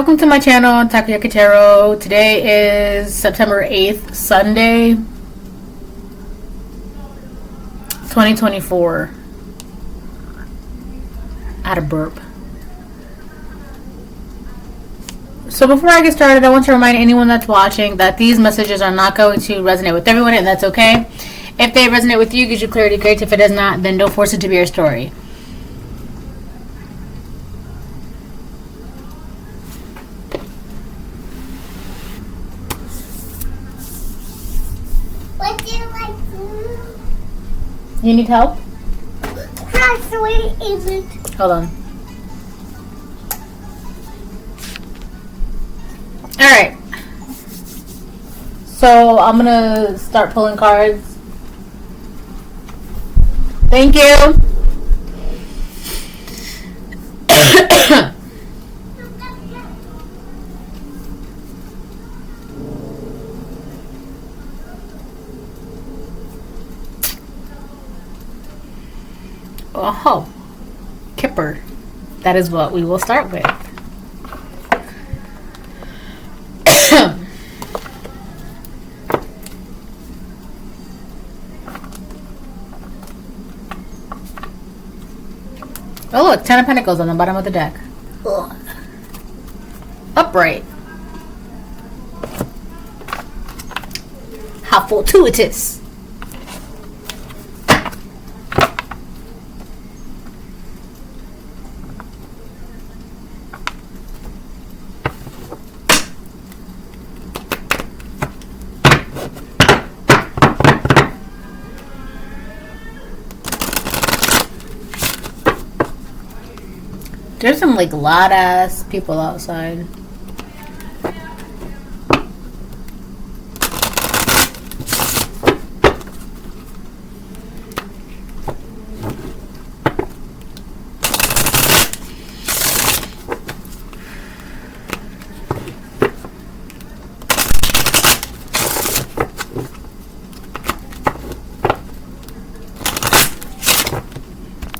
welcome to my channel, Takoyaki Tarot. Today is September 8th, Sunday, 2024. I had a burp. So before I get started, I want to remind anyone that's watching that these messages are not going to resonate with everyone, and that's okay. If they resonate with you, gives you clarity, great. If it does not, then don't force it to be your story. What do you like to do? You need help? How sweet is it? Hold on. Alright. So I'm gonna start pulling cards. Thank you. Oh, Kipper. That is what we will start with. Oh look, 10 of Pentacles on the bottom of the deck. Ugh. Upright. How fortuitous. There's some like loud ass people outside.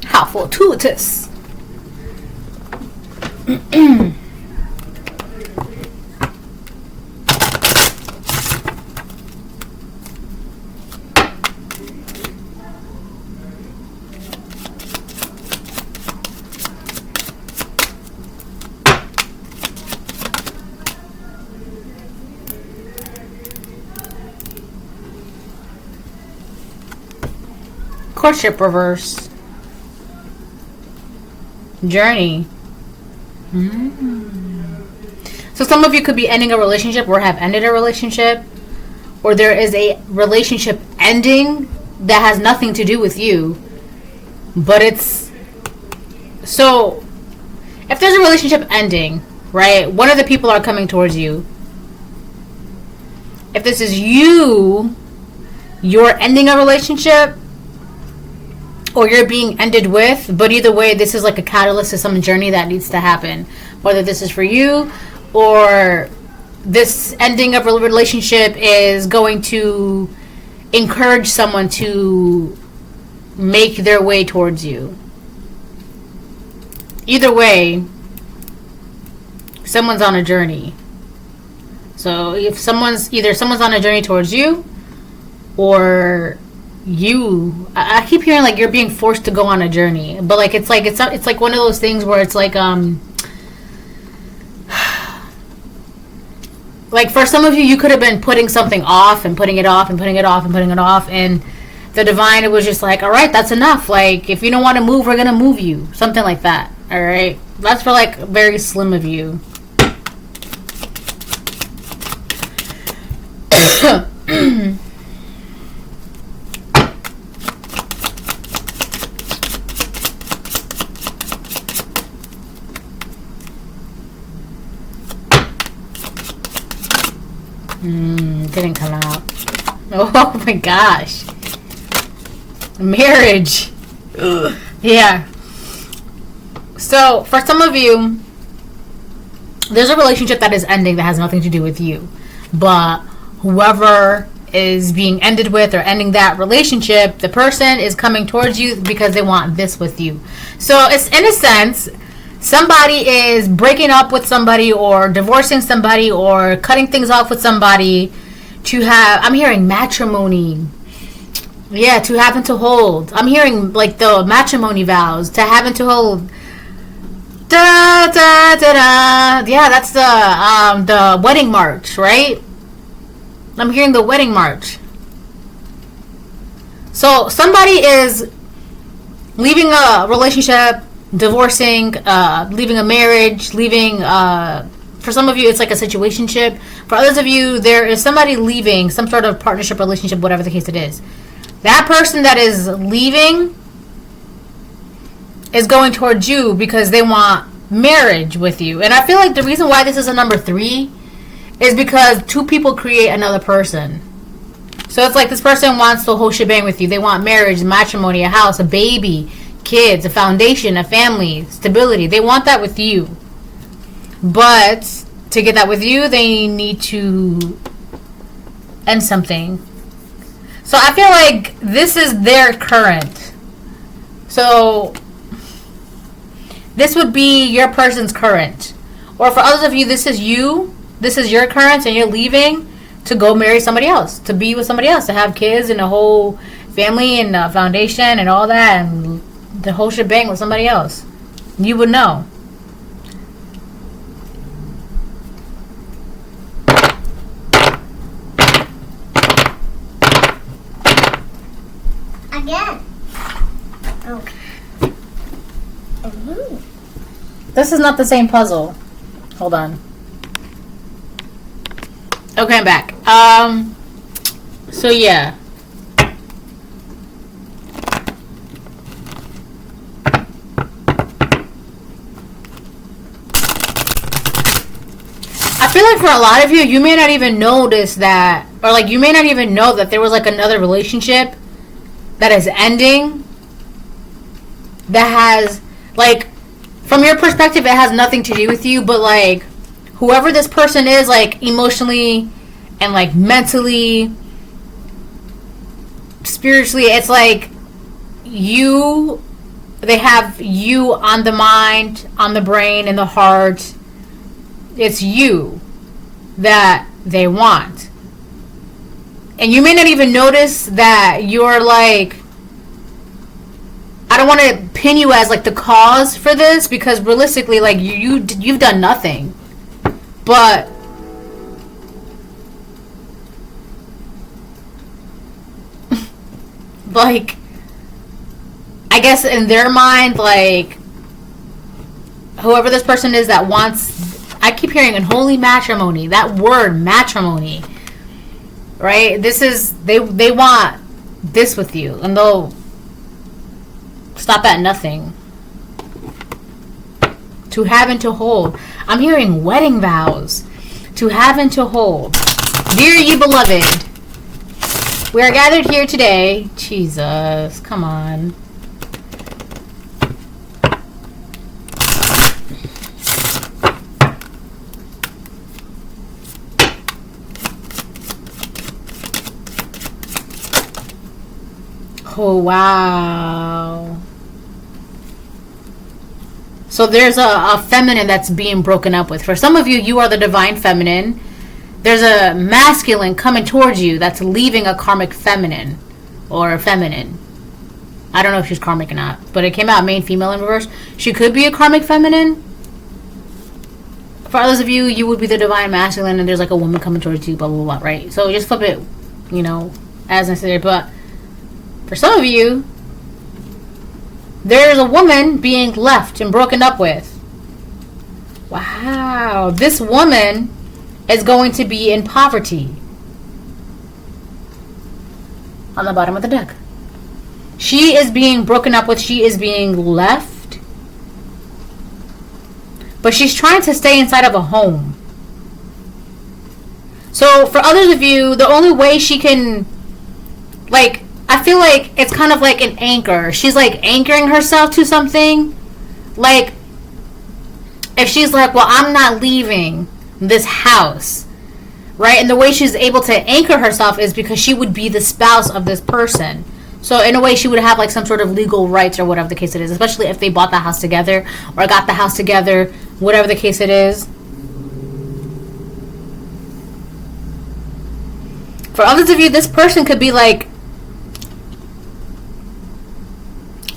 How fortuitous. Courtship reverse. Journey. So some of you could be ending a relationship or have ended a relationship, or there is a relationship ending that has nothing to do with you, but it's so if there's a relationship ending, right, one of the people are coming towards you. If this is you're ending a relationship or you're being ended with, but either way, this is like a catalyst to some journey that needs to happen. Whether this is for you or this ending of a relationship is going to encourage someone to make their way towards you. Either way, someone's on a journey. So if someone's on a journey towards you, or I keep hearing like you're being forced to go on a journey, but like it's like one of those things where it's like like for some of you could have been putting something off and putting it off and putting it off and putting it off, and the divine, it was just like, all right, that's enough. Like, if you don't want to move, we're gonna move you, something like that. All right, that's for like very slim of you. Didn't come out. Oh my gosh. Marriage. Ugh. Yeah. So, for some of you, there's a relationship that is ending that has nothing to do with you. But whoever is being ended with or ending that relationship, the person is coming towards you because they want this with you. So, it's in a sense, somebody is breaking up with somebody or divorcing somebody or cutting things off with somebody to have, I'm hearing matrimony. Yeah, to have and to hold. I'm hearing like the matrimony vows, to have and to hold. Da da da da. Yeah, that's the wedding march, right? I'm hearing the wedding march. So somebody is leaving a relationship, divorcing, leaving a marriage, leaving. For some of you, it's like a situationship. For others of you, there is somebody leaving some sort of partnership, relationship, whatever the case it is. That person that is leaving is going towards you because they want marriage with you. And I feel like the reason why this is a number 3 is because 2 people create another person. So it's like this person wants the whole shebang with you. They want marriage, matrimony, a house, a baby, kids, a foundation, a family, stability. They want that with you. But to get that with you, they need to end something. So I feel like this is their current. So this would be your person's current. Or for others of you, this is you. This is your current and you're leaving to go marry somebody else. To be with somebody else. To have kids and a whole family and a foundation and all that. And the whole shebang with somebody else. You would know. Again. Okay. This is not the same puzzle. Hold on. Okay, I'm back. So yeah. I feel like for a lot of you, you may not even notice that, or like you may not even know that there was like another relationship that is ending that has, like, from your perspective, it has nothing to do with you, but like whoever this person is, like emotionally and like mentally, spiritually, it's like they have you on the mind, on the brain, in the heart. It's you that they want. And you may not even notice that you're like, I don't want to pin you as like the cause for this, because realistically, like you've done nothing. But like, I guess in their mind, like whoever this person is that wants, I keep hearing unholy matrimony, that word matrimony, right? This is, they want this with you, and they'll stop at nothing. To have and to hold. I'm hearing wedding vows. To have and to hold. Dear ye beloved, we are gathered here today. Jesus, come on. Oh, wow. So there's a feminine that's being broken up with. For some of you, you are the divine feminine. There's a masculine coming towards you that's leaving a karmic feminine. Or feminine. I don't know if she's karmic or not. But it came out main female in reverse. She could be a karmic feminine. For others of you, you would be the divine masculine. And there's like a woman coming towards you. Blah, blah, blah. Right? So just flip it, as necessary. But for some of you, there's a woman being left and broken up with. Wow. This woman is going to be in poverty. On the bottom of the deck. She is being broken up with. She is being left. But she's trying to stay inside of a home. So for others of you, the only way she can, like, I feel like it's kind of like an anchor. She's like anchoring herself to something. Like, if she's like, well, I'm not leaving this house, right? And the way she's able to anchor herself is because she would be the spouse of this person. So in a way, she would have like some sort of legal rights or whatever the case it is, especially if they bought the house together or got the house together, whatever the case it is. For others of you, this person could be like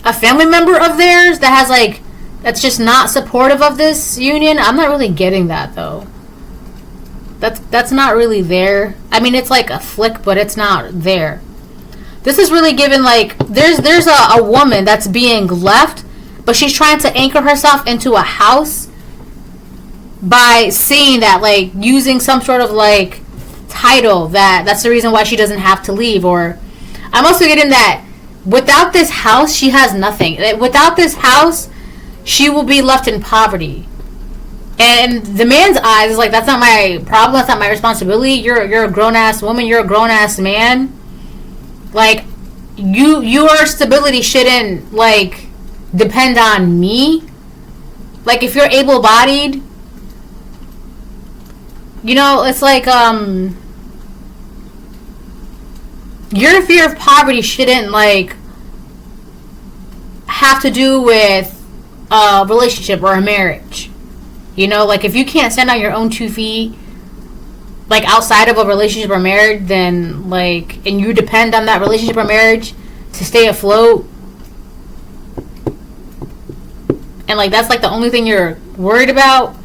a family member of theirs that has like, that's just not supportive of this union. I'm not really getting that though. That's not really there. I mean, it's like a flick, but it's not there. This is really given like, there's a woman that's being left, but she's trying to anchor herself into a house by seeing that, like, using some sort of like title that's the reason why she doesn't have to leave. Or I'm also getting that without this house, she has nothing. Without this house, she will be left in poverty. And the man's eyes is like, that's not my problem. That's not my responsibility. You're a grown ass woman. You're a grown ass man. Like, your stability shouldn't like depend on me. Like, if you're able bodied, you know, it's like your fear of poverty shouldn't like have to do with a relationship or a marriage. You know, like, if you can't stand on your own 2 feet, like, outside of a relationship or marriage, then, like, and you depend on that relationship or marriage to stay afloat, and, like, that's, like, the only thing you're worried about,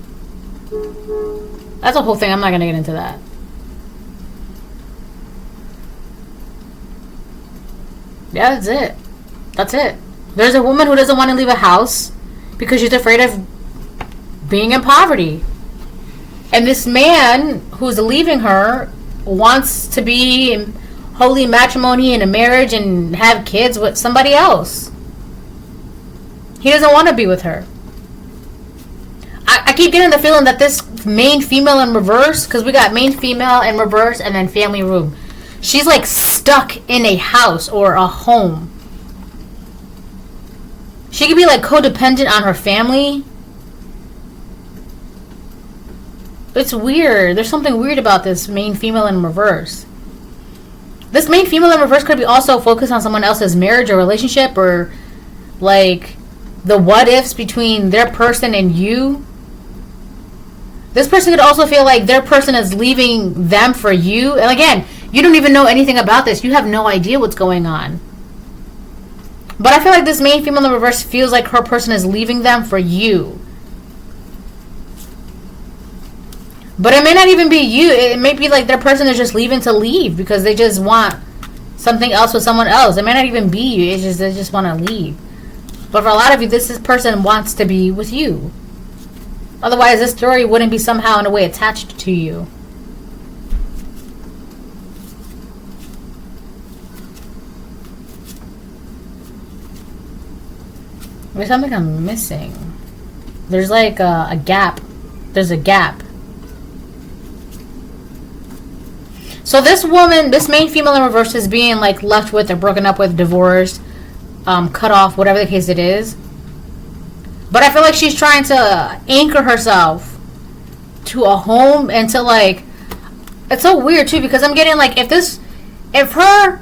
that's a whole thing. I'm not gonna get into that. Yeah, that's it. That's it. There's a woman who doesn't want to leave a house because she's afraid of being in poverty. And this man who's leaving her wants to be in holy matrimony and a marriage and have kids with somebody else. He doesn't want to be with her. I keep getting the feeling that this main female in reverse, because we got main female in reverse and then family room, she's like stuck in a house or a home. She could be like codependent on her family. It's weird. There's something weird about this main female in reverse. This main female in reverse could be also focused on someone else's marriage or relationship, or like the what ifs between their person and you. This person could also feel like their person is leaving them for you. And again, you don't even know anything about this. You have no idea what's going on. But I feel like this main female in reverse feels like her person is leaving them for you. But it may not even be you. It may be like their person is just leaving to leave because they just want something else with someone else. It may not even be you. It's just they just want to leave. But for a lot of you, this person wants to be with you. Otherwise, this story wouldn't be somehow in a way attached to you. There's something I'm missing. There's like a gap. There's a gap. So this woman, this main female in reverse is being like left with or broken up with, divorced, cut off, whatever the case it is. But I feel like she's trying to anchor herself to a home and to like, it's so weird too because I'm getting like, it's not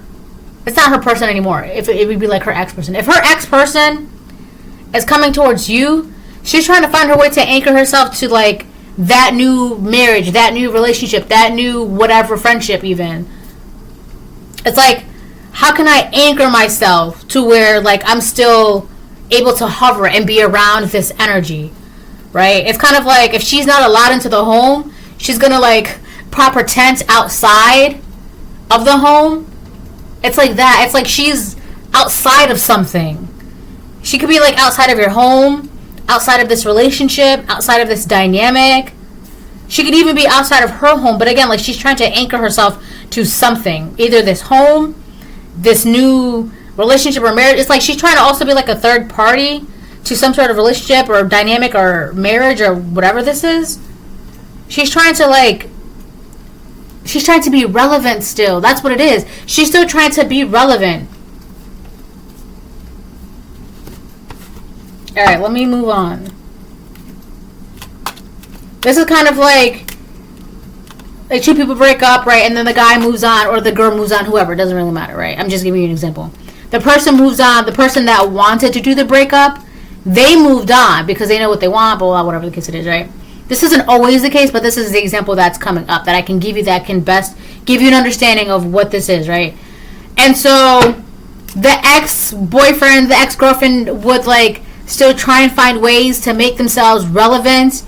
her person anymore. If it would be like her ex-person. If her ex-person is coming towards you, she's trying to find her way to anchor herself to like that new marriage, that new relationship, that new whatever friendship even. It's like, how can I anchor myself to where like I'm still able to hover and be around this energy, right? It's kind of like if she's not allowed into the home, she's gonna like prop her tent outside of the home. It's like that. It's like she's outside of something. She could be like outside of your home, outside of this relationship, outside of this dynamic. She could even be outside of her home, but again, like she's trying to anchor herself to something, either this home, this new relationship or marriage. It's like she's trying to also be like a third party to some sort of relationship or dynamic or marriage or whatever this is. She's trying to be relevant still. That's what it is. She's still trying to be relevant. All right, let me move on. This is kind of like two people break up, right? And then the guy moves on or the girl moves on, whoever. It doesn't really matter, right? I'm just giving you an example. the person moves on. The person that wanted to do the breakup, they moved on because they know what they want, blah, blah, whatever the case it is, right? This isn't always the case, but this is the example that's coming up that I can give you that can best give you an understanding of what this is, right? And so the ex-boyfriend, the ex-girlfriend would like still try and find ways to make themselves relevant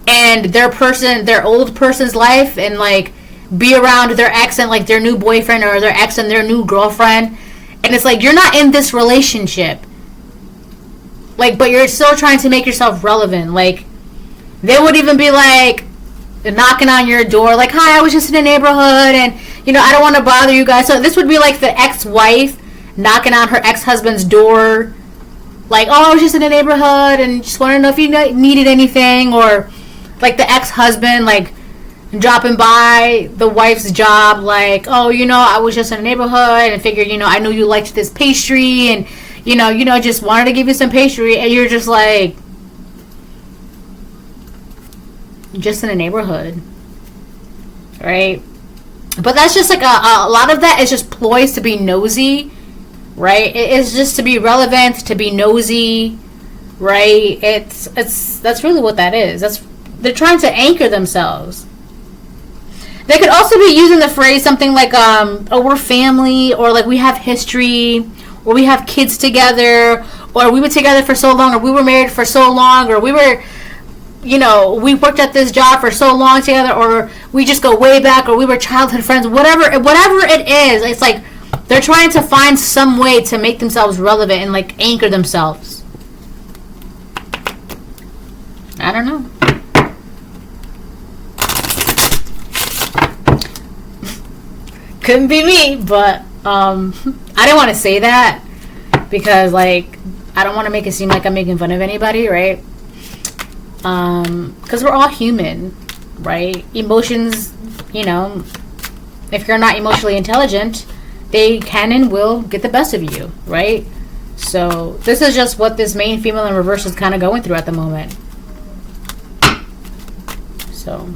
and their old person's life, and like be around their ex and like their new boyfriend, or their ex and their new girlfriend. And it's like, you're not in this relationship, like, but you're still trying to make yourself relevant. Like, they would even be like knocking on your door like, hi, I was just in the neighborhood and I don't want to bother you guys. So this would be like the ex-wife knocking on her ex-husband's door like, oh, I was just in the neighborhood and just wanted to know if you needed anything. Or like the ex-husband like dropping by the wife's job like, oh, I was just in the neighborhood and figured, I knew you liked this pastry and just wanted to give you some pastry. And you're just like, just in a neighborhood, right? But that's just like a lot of that is just ploys to be nosy, right? It is just to be relevant, to be nosy, right? That's really what that is. They're trying to anchor themselves. They could also be using the phrase something like, oh, we're family, or like we have history, or we have kids together, or we were together for so long, or we were married for so long, or we were, we worked at this job for so long together, or we just go way back, or we were childhood friends, whatever it is. It's like they're trying to find some way to make themselves relevant and like anchor themselves. I don't know. Couldn't be me, but I didn't want to say that because like I don't want to make it seem like I'm making fun of anybody, right? Because we're all human, right? Emotions, if you're not emotionally intelligent, they can and will get the best of you, right? So this is just what this main female in reverse is kind of going through at the moment. So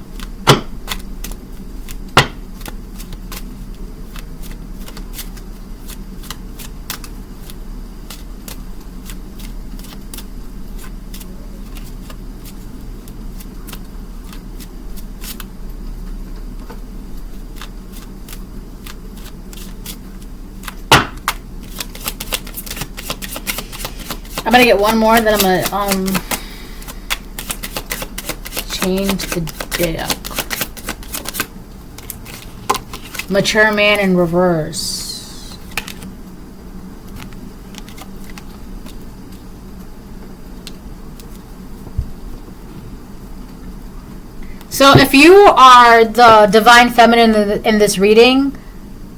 I'm gonna get one more, then I'm gonna change the deck. Mature man in reverse. So if you are the divine feminine in this reading,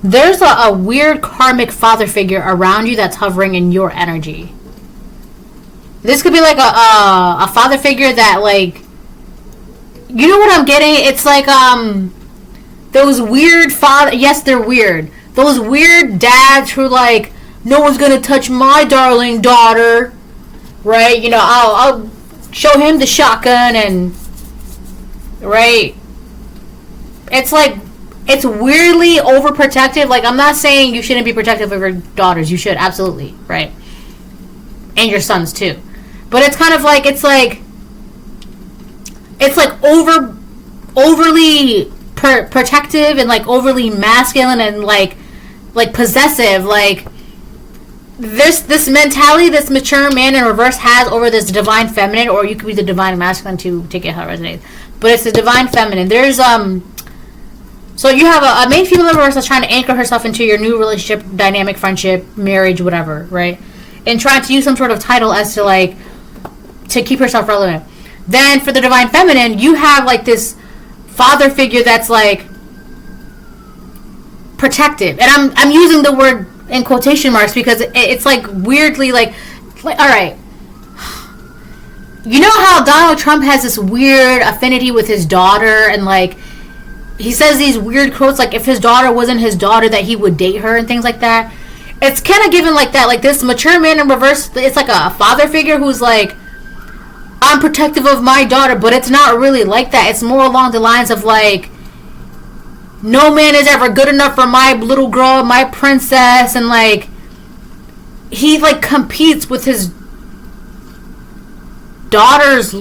there's a weird karmic father figure around you that's hovering in your energy. This could be like a father figure that like, you know what I'm getting? It's like those weird yes, they're weird. Those weird dads who like, no one's gonna touch my darling daughter, right? I'll show him the shotgun and right. It's like, it's weirdly overprotective. Like, I'm not saying you shouldn't be protective of your daughters. You should, absolutely, right? And your sons too. But it's kind of like, it's like overly protective and like overly masculine and like possessive. Like this mentality this mature man in reverse has over this divine feminine, or you could be the divine masculine to take it how it resonates. But it's the divine feminine. There's so you have a main female in reverse that's trying to anchor herself into your new relationship, dynamic, friendship, marriage, whatever, right? And trying to use some sort of title as to like to keep herself relevant. Then for the divine feminine, you have like this father figure that's like protective, and I'm using the word in quotation marks because it's like weirdly like all right. You know how Donald Trump has this weird affinity with his daughter, and like he says these weird quotes like if his daughter wasn't his daughter that he would date her and things like that. It's kind of given like that, like this mature man in reverse. It's like a father figure who's like, I'm protective of my daughter, but it's not really like that. It's more along the lines of like, no man is ever good enough for my little girl, my princess, and like, he like competes with his daughter's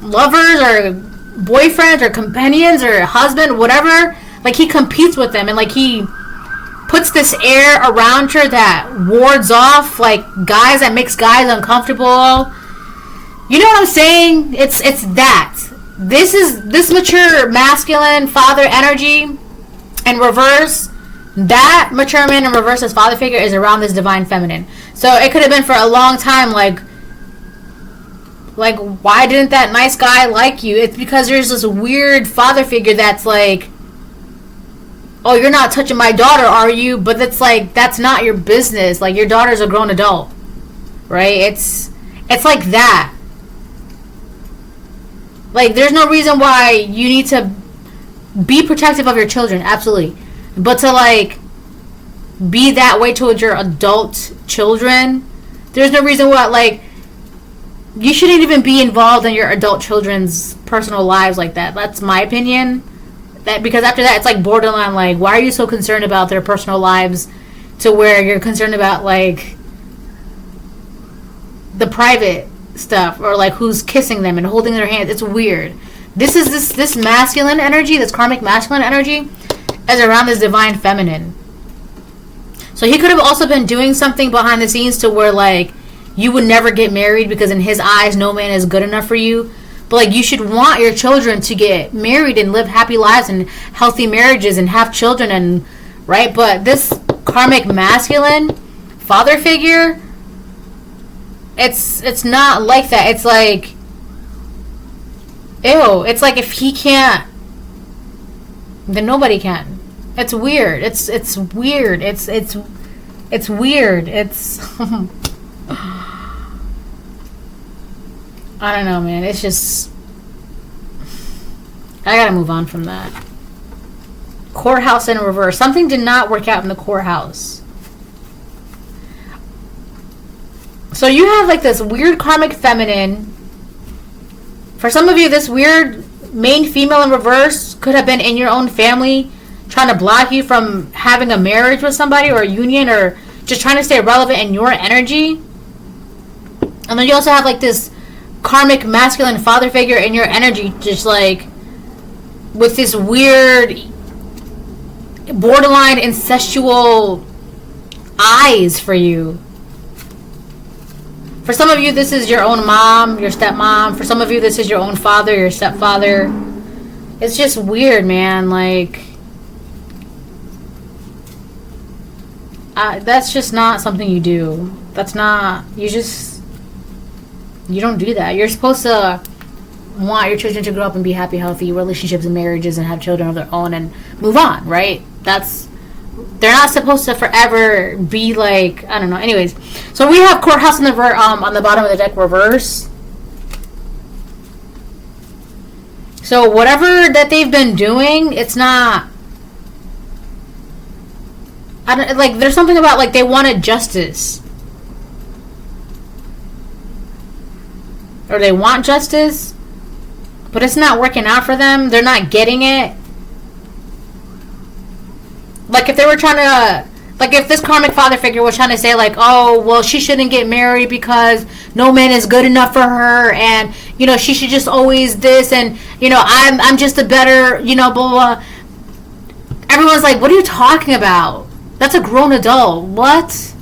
lovers or boyfriends or companions or husband, whatever. Like, he competes with them, and like he puts this air around her that wards off like guys, that makes guys uncomfortable. You know what I'm saying? It's that. This mature masculine father energy in reverse. That mature man in reverse as father figure is around this divine feminine. So it could have been for a long time like why didn't that nice guy like you? It's because there's this weird father figure that's like, oh, you're not touching my daughter, are you? But it's like, that's not your business. Like, your daughter's a grown adult, right? It's like that. Like, there's no reason why you need to be protective of your children, absolutely. But to, like, be that way towards your adult children, there's no reason why, like, you shouldn't even be involved in your adult children's personal lives like that. That's my opinion. That because after that, it's like borderline, like, why are you so concerned about their personal lives to where you're concerned about, like, the private stuff, or like who's kissing them and holding their hands. It's weird. This masculine energy, this karmic masculine energy, is around this divine feminine. So he could have also been doing something behind the scenes to where, like, you would never get married because in his eyes no man is good enough for you. But like, you should want your children to get married and live happy lives and healthy marriages and have children, and right. But this karmic masculine father figure, it's not like that. It's like, ew. It's like, if he can't, then nobody can. It's weird. It's weird. It's weird. It's I don't know, man. It's just, I gotta move on from that. Courthouse in reverse. Something did not work out in the courthouse. So you have like this weird karmic feminine. For some of you, this weird main female in reverse could have been in your own family, trying to block you from having a marriage with somebody or a union, or just trying to stay relevant in your energy. And then you also have like this karmic masculine father figure in your energy, just like with this weird borderline incestual eyes for you. For some of you, this is your own mom, your stepmom. For some of you, this is your own father, your stepfather. It's just weird, man. Like, that's just not something you do. That's not, you don't do that. You're supposed to want your children to grow up and be happy, healthy relationships and marriages and have children of their own and move on, right? They're not supposed to forever be like, I don't know. Anyways, so we have courthouse on the bottom of the deck reverse. So whatever that they've been doing, it's not, I don't, like, there's something about like they wanted justice. Or they want justice, but it's not working out for them. They're not getting it. Like, if they were trying to, like, if this karmic father figure was trying to say, like, oh, well, she shouldn't get married because no man is good enough for her, and, you know, she should just always this, and, you know, I'm just a better, you know, blah, blah. Everyone's like, what are you talking about? That's a grown adult. What?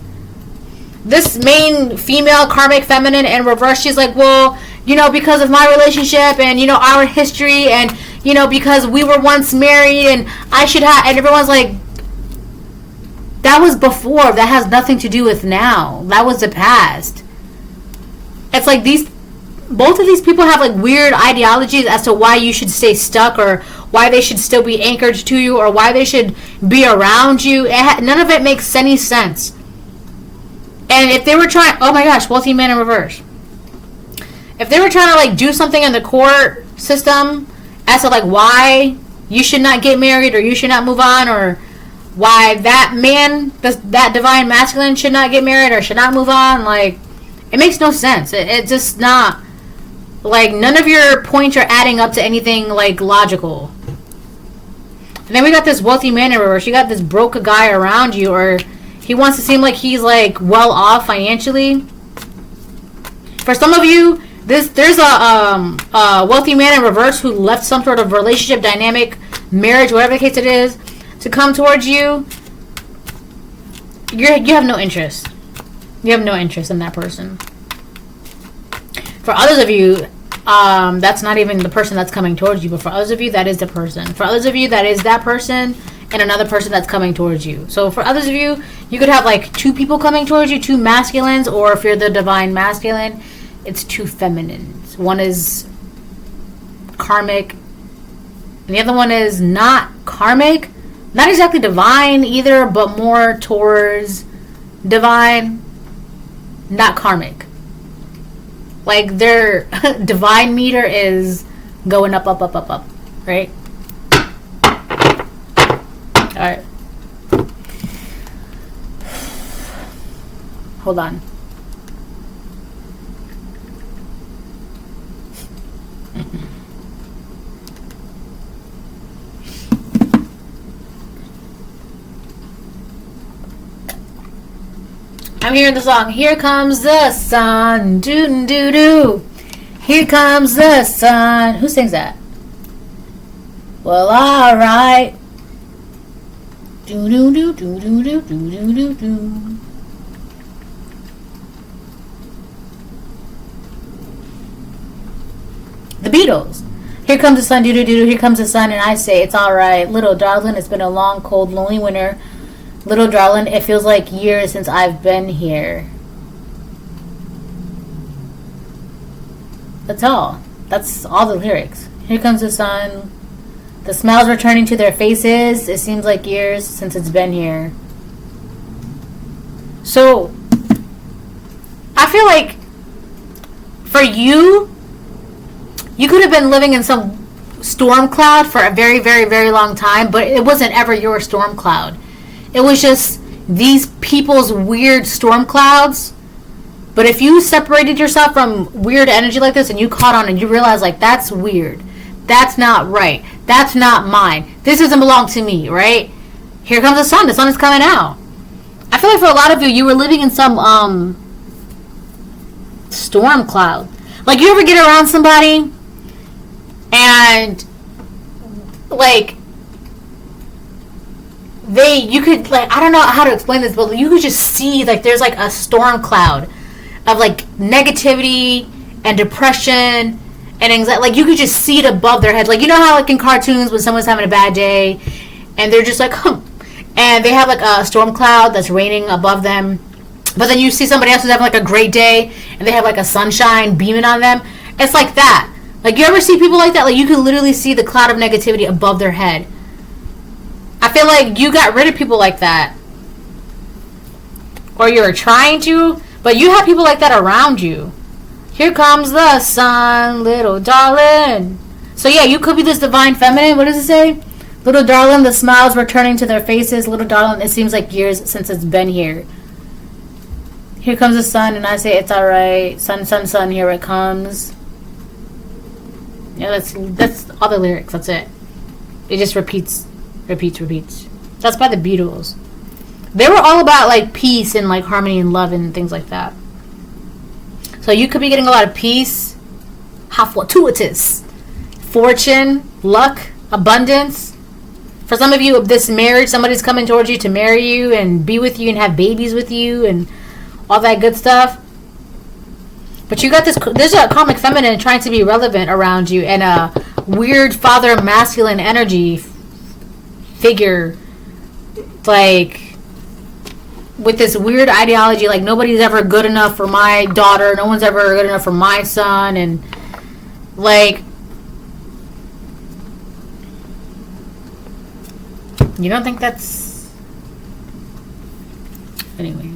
This main female karmic feminine in reverse, she's like, well, you know, because of my relationship and, you know, our history and, you know, because we were once married and I should have, and everyone's like, that was before. That has nothing to do with now. That was the past. It's like both of these people have like weird ideologies as to why you should stay stuck, or why they should still be anchored to you, or why they should be around you. None of it makes any sense. And if they were trying, oh my gosh, wealthy man in reverse. If they were trying to like do something in the court system as to like why you should not get married, or you should not move on, or why that man, that divine masculine should not get married or should not move on, like, it makes no sense. It's just not, like, none of your points are adding up to anything like logical. And then we got this wealthy man in reverse. You got this broke guy around you, or He wants to seem like he's like well off financially. For some of you, there's a wealthy man in reverse who left some sort of relationship, dynamic, marriage, whatever the case it is, to come towards you. You have no interest. You have no interest in that person. For others of you, that's not even the person that's coming towards you, but for others of you, that is the person. For others of you, that is that person and another person that's coming towards you. So for others of you, you could have like two people coming towards you, two masculines, or if you're the divine masculine, it's two feminines. One is karmic, and the other one is not karmic, not exactly divine either, but more towards divine, not karmic. Like their divine meter is going up, up, up, up, up, right? All right. Hold on. I'm hearing the song, Here Comes the Sun, doo doo doo. Here comes the sun. Who sings that? Well, alright. Doo doo doo doo doo doo doo doo doo. The Beatles. Here comes the sun, doo doo doo doo. Here comes the sun, and I say it's alright. Little darling, it's been a long, cold, lonely winter. Little darling, it feels like years since I've been here. That's all. That's all the lyrics. Here comes the sun. The smiles returning to their faces. It seems like years since it's been here. So, I feel like for you, you could have been living in some storm cloud for a very, very, very long time, but it wasn't ever your storm cloud. It was just these people's weird storm clouds. But if you separated yourself from weird energy like this and you caught on and you realize, like, that's weird. That's not right. That's not mine. This doesn't belong to me, right? Here comes the sun. The sun is coming out. I feel like for a lot of you, you were living in some storm cloud. Like, you ever get around somebody and, like, you could, like, I don't know how to explain this, but you could just see, like, there's, like, a storm cloud of, like, negativity and depression and anxiety. Like, you could just see it above their heads. Like, you know how, like, in cartoons when someone's having a bad day and they're just like, and they have, like, a storm cloud that's raining above them. But then you see somebody else who's having, like, a great day and they have, like, a sunshine beaming on them. It's like that. Like, you ever see people like that? Like, you can literally see the cloud of negativity above their head. I feel like you got rid of people like that. Or you're trying to, but you have people like that around you. Here comes the sun, little darling. So yeah, you could be this divine feminine. What does it say? Little darling, the smiles returning to their faces. Little darling, it seems like years since it's been here. Here comes the sun, and I say it's alright. Sun, sun, sun, here it comes. Yeah, that's all the lyrics. That's it. It just repeats. That's by the Beatles. They were all about, like, peace and, like, harmony and love and things like that. So you could be getting a lot of peace, fortuitous, fortune, luck, abundance. For some of you, this marriage, somebody's coming towards you to marry you and be with you and have babies with you and all that good stuff. But you got there's a karmic feminine trying to be relevant around you and a weird father masculine energy figure, like, with this weird ideology, like, nobody's ever good enough for my daughter, no one's ever good enough for my son, and, like, you don't think that's... Anyways.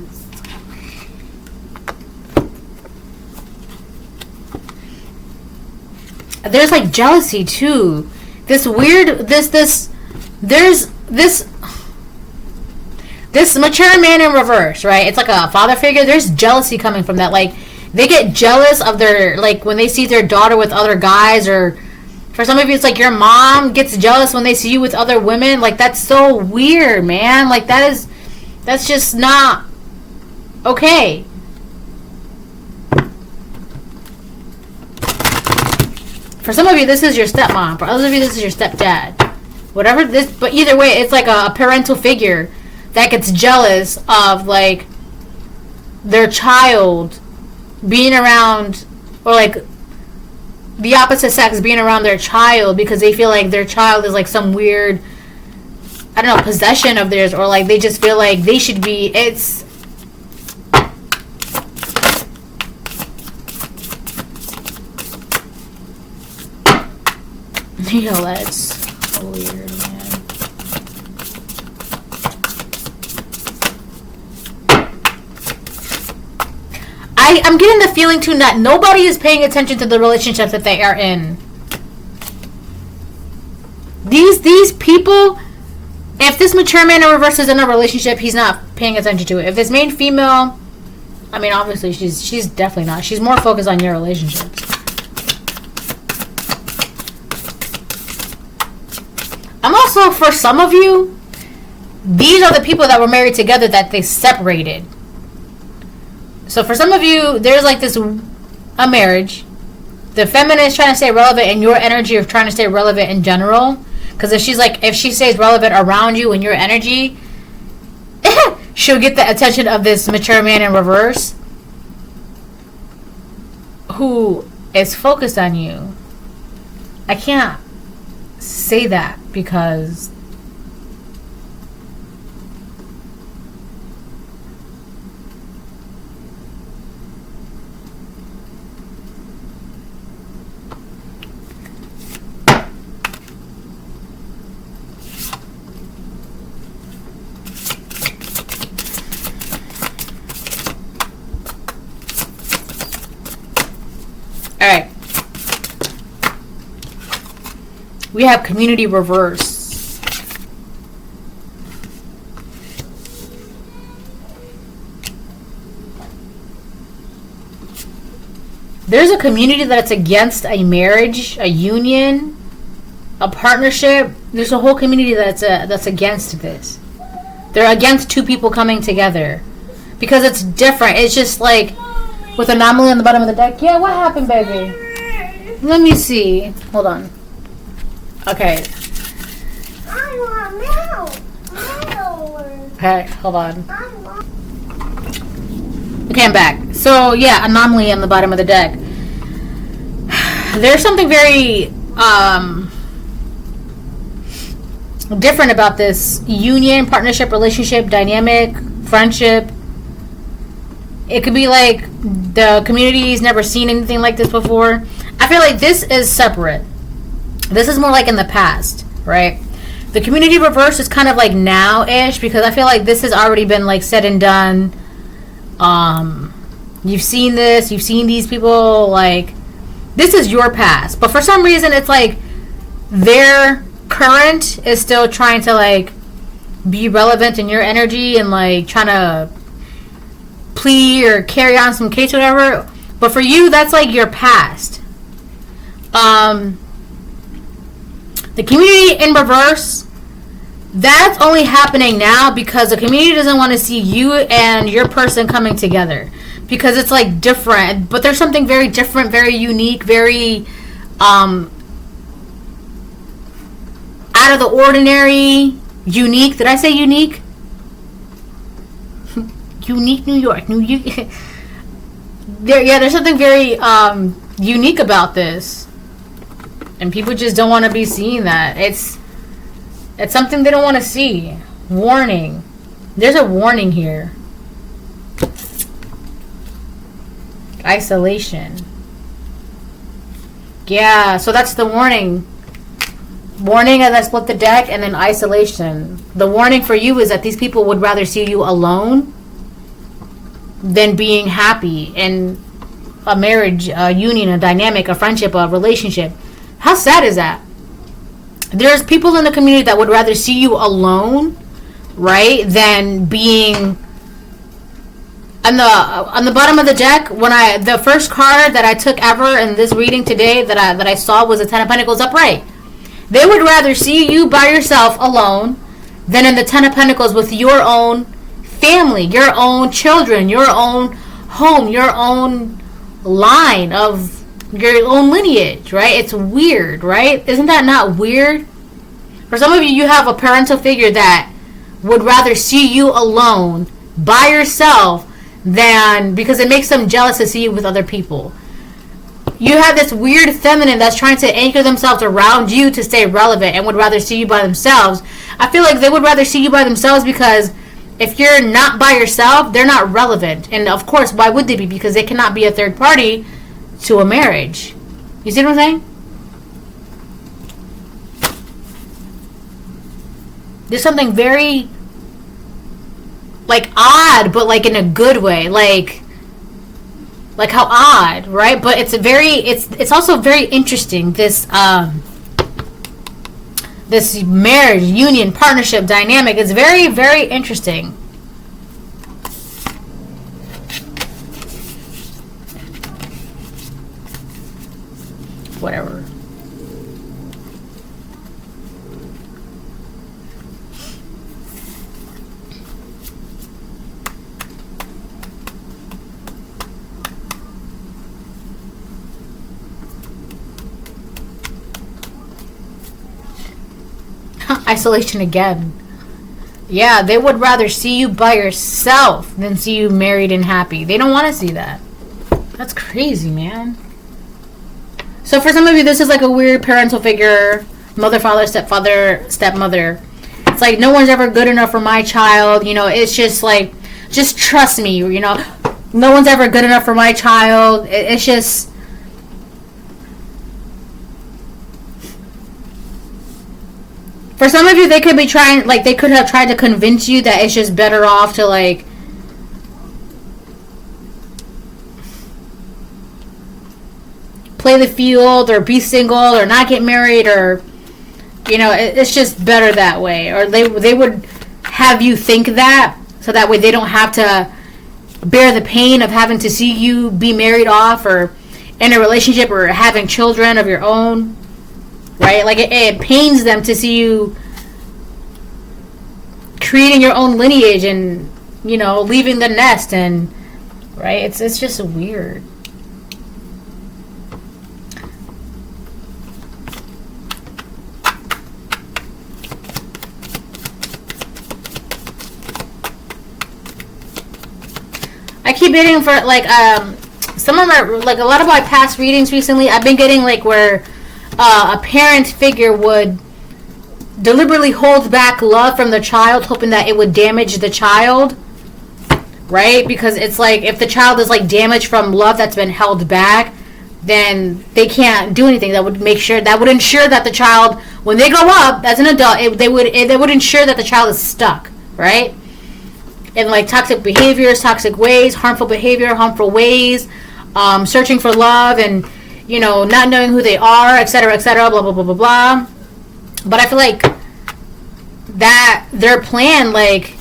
There's, like, jealousy, too. This weird... There's this mature man in reverse, right? It's like a father figure. There's jealousy coming from that. Like, they get jealous of their, like, when they see their daughter with other guys, or for some of you, it's like your mom gets jealous when they see you with other women. Like, that's so weird, man. Like, that is That's just not okay. For some of you, this is your stepmom. For others of you, this is your stepdad. Whatever this, but either way, it's like a parental figure that gets jealous of like their child being around, or like the opposite sex being around their child, because they feel like their child is like some weird, I don't know, possession of theirs, or like they just feel like they should be. It's yo, that's weird, man. I'm getting the feeling too that nobody is paying attention to the relationship that they are in. These people, if this mature man in reverse is in a relationship, he's not paying attention to it. If this main female, I mean, obviously she's definitely not. She's more focused on your relationships. I'm also, for some of you, these are the people that were married together that they separated. So for some of you, there's like a marriage. The feminine is trying to stay relevant, and your energy of trying to stay relevant in general. Because if she stays relevant around you in your energy, she'll get the attention of this mature man in reverse who is focused on you. I can't say that because alright. We have community reverse. There's a community that's against a marriage, a union, a partnership. There's a whole community that's against this. They're against two people coming together because it's different. It's just like with anomaly on the bottom of the deck. Yeah, what happened, baby? Let me see. Hold on. Okay. I want milk. Okay, hold on. Okay, I'm back. So, yeah, anomaly on the bottom of the deck. There's something very different about this union, partnership, relationship, dynamic, friendship. It could be like the community's never seen anything like this before. I feel like this is separate. This is more like in the past, right? The community reverse is kind of like now-ish, because I feel like this has already been like said and done. You've seen this, you've seen these people, like this is your past. But for some reason it's like their current is still trying to like be relevant in your energy and like trying to plea or carry on some case or whatever. But for you, that's like your past. The community in reverse, that's only happening now because the community doesn't want to see you and your person coming together, because it's like different. But there's something very different, very unique, very out of the ordinary, unique. Did I say unique? Unique New York. There's something very unique about this. And people just don't want to be seeing that. It's something they don't want to see. Warning. There's a warning here. Isolation. Yeah, so that's the warning. Warning as I split the deck, and then isolation. The warning for you is that these people would rather see you alone than being happy in a marriage, a union, a dynamic, a friendship, a relationship. How sad is that? There's people in the community that would rather see you alone, right, than being on the bottom of the deck. The first card that I took ever in this reading today that I saw was the Ten of Pentacles upright. They would rather see you by yourself alone than in the Ten of Pentacles with your own family, your own children, your own home, your own line of your own lineage, right? It's weird, right? Isn't that not weird? For some of you, you have a parental figure that would rather see you alone by yourself than, because it makes them jealous to see you with other people. You have this weird feminine that's trying to anchor themselves around you to stay relevant and would rather see you by themselves. I feel like they would rather see you by themselves because if you're not by yourself, they're not relevant. And of course, why would they be? Because they cannot be a third party to a marriage. You see what I'm saying? There's something very, like, odd, but like in a good way. Like how odd, right? But it's also very interesting, this this marriage, union, partnership dynamic is very, very interesting. Whatever. Isolation again. Yeah, they would rather see you by yourself than see you married and happy. They don't want to see that. That's crazy, man. So for some of you, this is like a weird parental figure. Mother, father, stepfather, stepmother. It's like, no one's ever good enough for my child. You know, it's just like, just trust me. You know, no one's ever good enough for my child. It's just... For some of you, they could be trying, like, they could have tried to convince you that it's just better off to, like, play the field or be single or not get married, or, you know, it's just better that way. Or they would have you think that, so that way they don't have to bear the pain of having to see you be married off or in a relationship or having children of your own. Right? Like, it pains them to see you creating your own lineage and, you know, leaving the nest, and, right? It's just weird. I keep getting, for, like, some of my, like, a lot of my past readings recently, I've been getting, like, where a parent figure would deliberately hold back love from the child, hoping that it would damage the child, right? Because it's like, if the child is like damaged from love that's been held back, then they can't do anything. That would ensure that the child, when they grow up as an adult, they would ensure that the child is stuck, right? In like toxic behaviors, toxic ways, harmful behavior, harmful ways, searching for love, and, you know, not knowing who they are, etc., blah, blah, blah, blah, blah. But I feel like that their plan, like,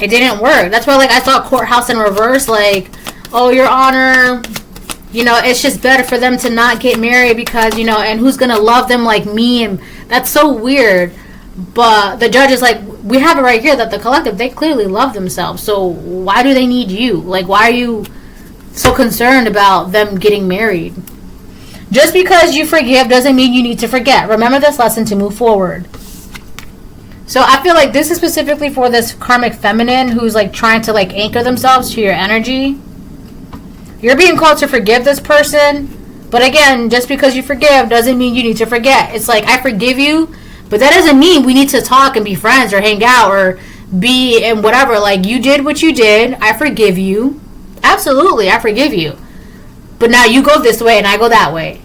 it didn't work. That's why, like, I saw Courthouse in reverse, like, oh, Your Honor, you know, it's just better for them to not get married because, you know, and who's going to love them like me? And that's so weird. But the judge is like, we have it right here that the collective, they clearly love themselves. So why do they need you? Like, why are you so concerned about them getting married? Just because you forgive doesn't mean you need to forget. Remember this lesson to move forward. So I feel like this is specifically for this karmic feminine who's like trying to like anchor themselves to your energy. You're being called to forgive this person. But again, just because you forgive doesn't mean you need to forget. It's like, I forgive you, but that doesn't mean we need to talk and be friends or hang out or be in whatever. Like, you did what you did. I forgive you. Absolutely, I forgive you. But now you go this way and I go that way.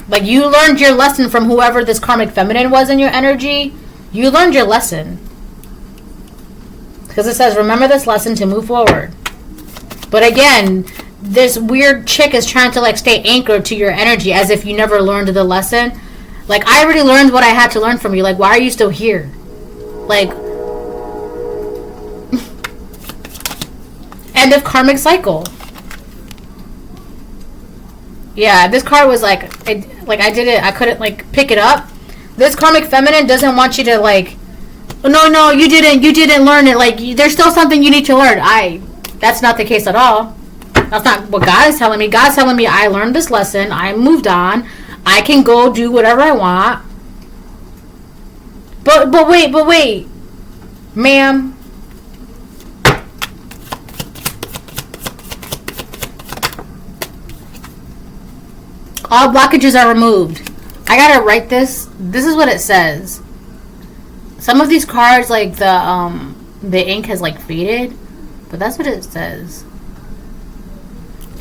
Like, you learned your lesson from whoever this karmic feminine was in your energy. You learned your lesson. Because it says, remember this lesson to move forward. But again, this weird chick is trying to like stay anchored to your energy as if you never learned the lesson. Like, I already learned what I had to learn from you. Like, why are you still here? Like, end of karmic cycle. Yeah, this card was like, I couldn't like pick it up. This karmic feminine doesn't want you to like No, you didn't learn it. Like, there's still something you need to learn. That's not the case at all. That's not what God is telling me. God's telling me I learned this lesson. I moved on. I can go do whatever I want. But wait. Ma'am. All blockages are removed. I gotta write this. This is what it says. Some of these cards, like the ink has like faded, but that's what it says.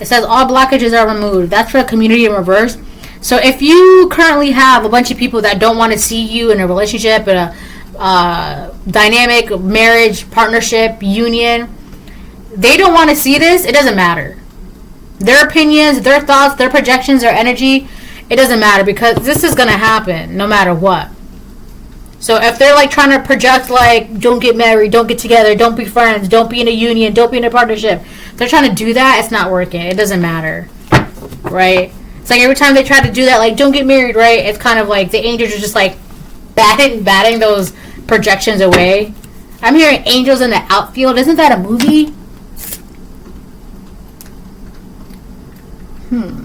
It says all blockages are removed. That's for community in reverse. So if you currently have a bunch of people that don't want to see you in a relationship, in a dynamic marriage, partnership, union, they don't want to see this, it doesn't matter. Their opinions, their thoughts, their projections, their energy, it doesn't matter, because this is going to happen no matter what. So if they're like trying to project like, don't get married, don't get together, don't be friends, don't be in a union, don't be in a partnership, they're trying to do that, it's not working. It doesn't matter, right? It's like every time they try to do that, like, don't get married, right? It's kind of like the angels are just like batting those projections away. I'm hearing angels in the outfield. Isn't that a movie?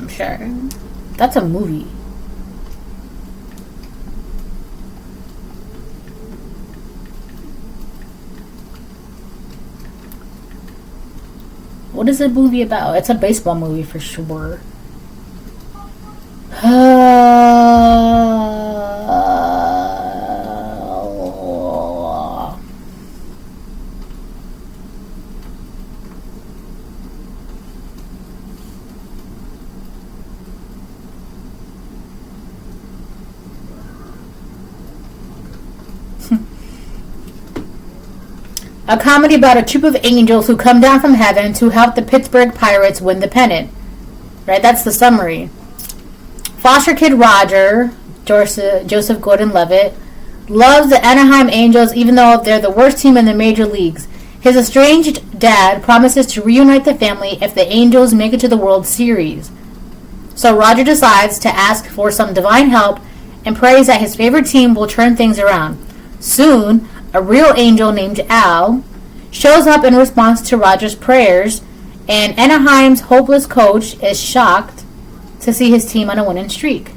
Sure. That's a movie. What is the movie about? It's a baseball movie for sure. A comedy about a troop of angels who come down from heaven to help the Pittsburgh Pirates win the pennant. Right, that's the summary. Foster kid Roger, Joseph Gordon-Levitt, loves the Anaheim Angels even though they're the worst team in the major leagues. His estranged dad promises to reunite the family if the Angels make it to the World Series. So Roger decides to ask for some divine help and prays that his favorite team will turn things around. Soon, a real angel named Al shows up in response to Roger's prayers, and Anaheim's hopeless coach is shocked to see his team on a winning streak.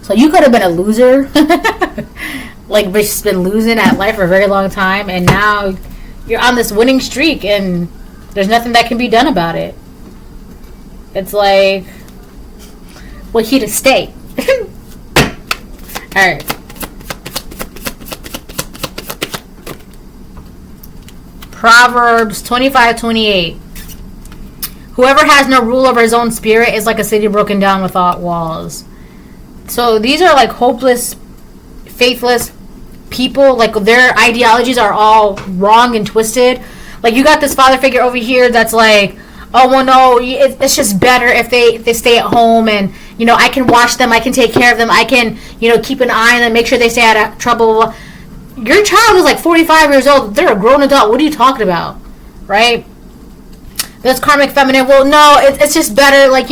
So you could have been a loser, like just been losing at life for a very long time, and now you're on this winning streak, and there's nothing that can be done about it. It's like, well, here to stay. All right. Proverbs 25:28. Whoever has no rule over his own spirit is like a city broken down without walls. So these are like hopeless, faithless people. Like their ideologies are all wrong and twisted. Like you got this father figure over here that's like, oh well, no, it's just better if they stay at home, and you know I can watch them, I can take care of them, I can keep an eye on them, make sure they stay out of trouble. Your child is like 45 years old. They're a grown adult. What are you talking about? Right? That's karmic feminine. Well, no, it's just better. Like,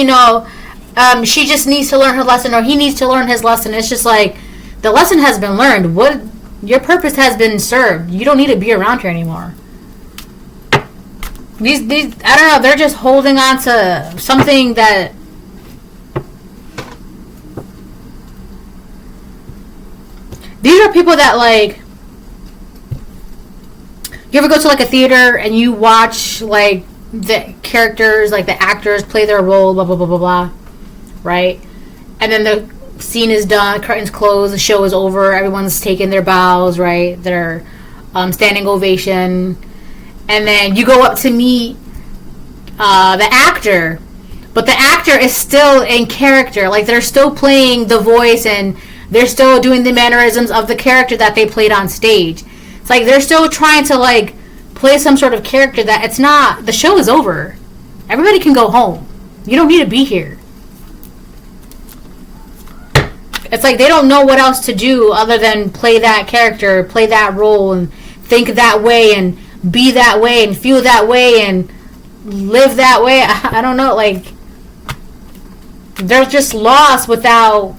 she just needs to learn her lesson, or he needs to learn his lesson. It's just like, the lesson has been learned. Your purpose has been served. You don't need to be around here anymore. These I don't know. They're just holding on to something that... These are people that, like... You ever go to like a theater and you watch like the characters, like the actors play their role, blah blah blah blah blah, right? And then the scene is done, curtains close, the show is over, everyone's taking their bows, right? Their standing ovation, and then you go up to meet the actor, but the actor is still in character, like they're still playing the voice and they're still doing the mannerisms of the character that they played on stage. Like they're still trying to like play some sort of character that it's not. The show is over. Everybody can go home. You don't need to be here. It's like they don't know what else to do other than play that character, play that role, and think that way, and be that way, and feel that way, and live that way. I don't know. Like they're just lost without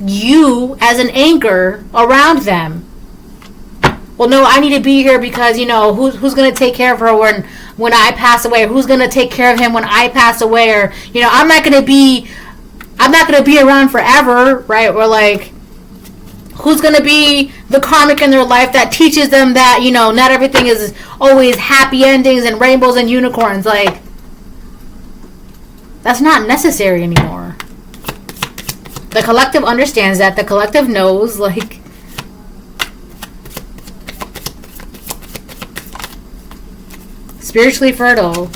you as an anchor around them. Well, no, I need to be here because, who's going to take care of her when I pass away? Or who's going to take care of him when I pass away? Or, I'm not going to be around forever, right? Or like, who's going to be the karmic in their life that teaches them that, not everything is always happy endings and rainbows and unicorns. Like, that's not necessary anymore. The collective understands that. The collective knows, like, spiritually fertile.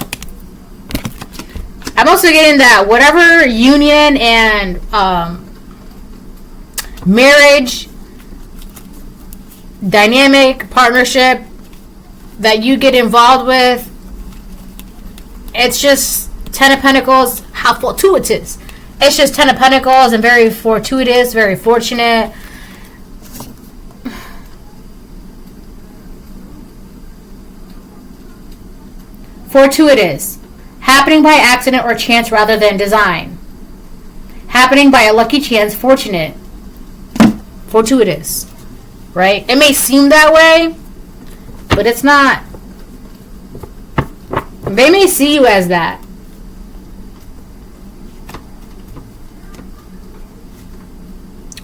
I'm also getting that whatever union and marriage, dynamic, partnership that you get involved with, it's just 10 of Pentacles, how fortuitous. It's just 10 of Pentacles and very fortuitous, very fortunate. Fortuitous. Happening by accident or chance rather than design. Happening by a lucky chance, fortunate. Fortuitous. Right? It may seem that way, but it's not. They may see you as that.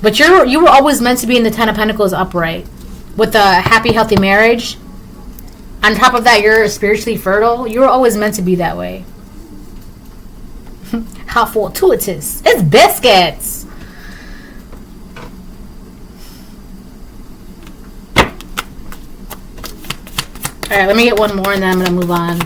But you were always meant to be in the 10 of Pentacles upright. With a happy, healthy marriage. On top of that, you're spiritually fertile. You were always meant to be that way. How fortuitous. It's biscuits. Alright, let me get one more and then I'm going to move on.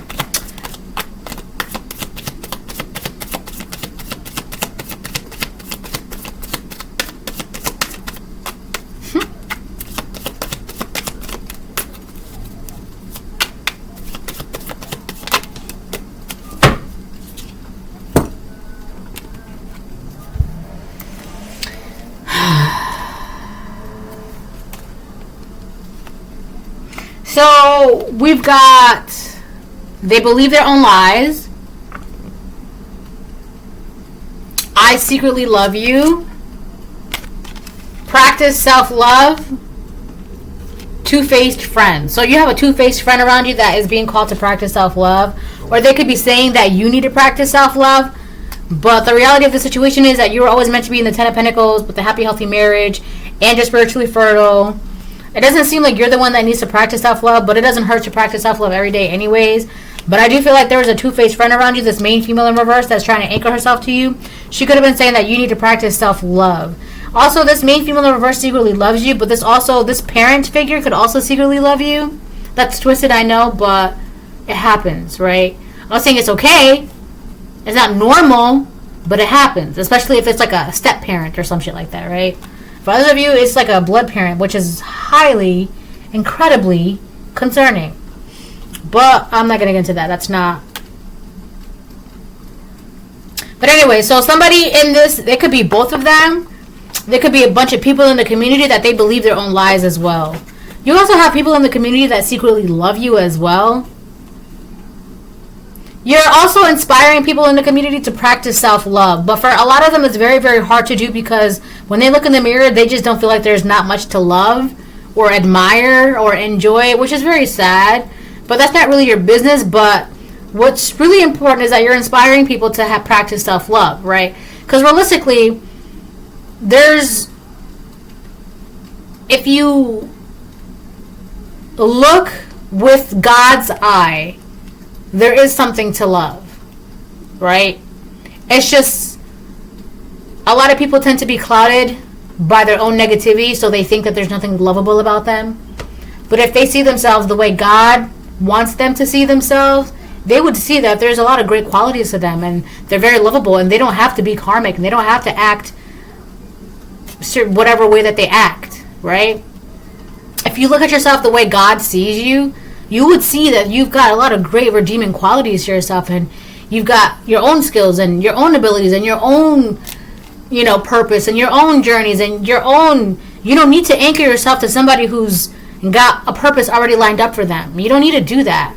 So, we've got, they believe their own lies. I secretly love you. Practice self-love. Two-faced friend. So you have a two-faced friend around you that is being called to practice self-love. Or they could be saying that you need to practice self-love. But the reality of the situation is that you were always meant to be in the 10 of Pentacles with a happy, healthy marriage. And you're spiritually fertile. It doesn't seem like you're the one that needs to practice self-love, but it doesn't hurt to practice self-love every day anyways. But I do feel like there was a two-faced friend around you, this main female in reverse that's trying to anchor herself to you. She could have been saying that you need to practice self-love. Also, this main female in reverse secretly loves you, but this parent figure could also secretly love you. That's twisted, I know, but it happens, right? I'm not saying it's okay. It's not normal, but it happens, especially if it's like a step-parent or some shit like that, right? For others of you, it's like a blood parent, which is highly, incredibly concerning. But I'm not going to get into that. That's not. But anyway, so somebody in this, it could be both of them. There could be a bunch of people in the community that they believe their own lies as well. You also have people in the community that secretly love you as well. You're also inspiring people in the community to practice self-love. But for a lot of them, it's very, very hard to do because when they look in the mirror, they just don't feel like there's not much to love or admire or enjoy, which is very sad. But that's not really your business. But what's really important is that you're inspiring people to have practice self-love, right? Because realistically, if you look with God's eye, there is something to love, right? It's just a lot of people tend to be clouded by their own negativity, so they think that there's nothing lovable about them. But if they see themselves the way God wants them to see themselves, they would see that there's a lot of great qualities to them, and they're very lovable, and they don't have to be karmic, and they don't have to act whatever way that they act, right? If you look at yourself the way God sees you, you would see that you've got a lot of great redeeming qualities to yourself, and you've got your own skills and your own abilities and your own, purpose and your own journeys and your own. You don't need to anchor yourself to somebody who's got a purpose already lined up for them. You don't need to do that.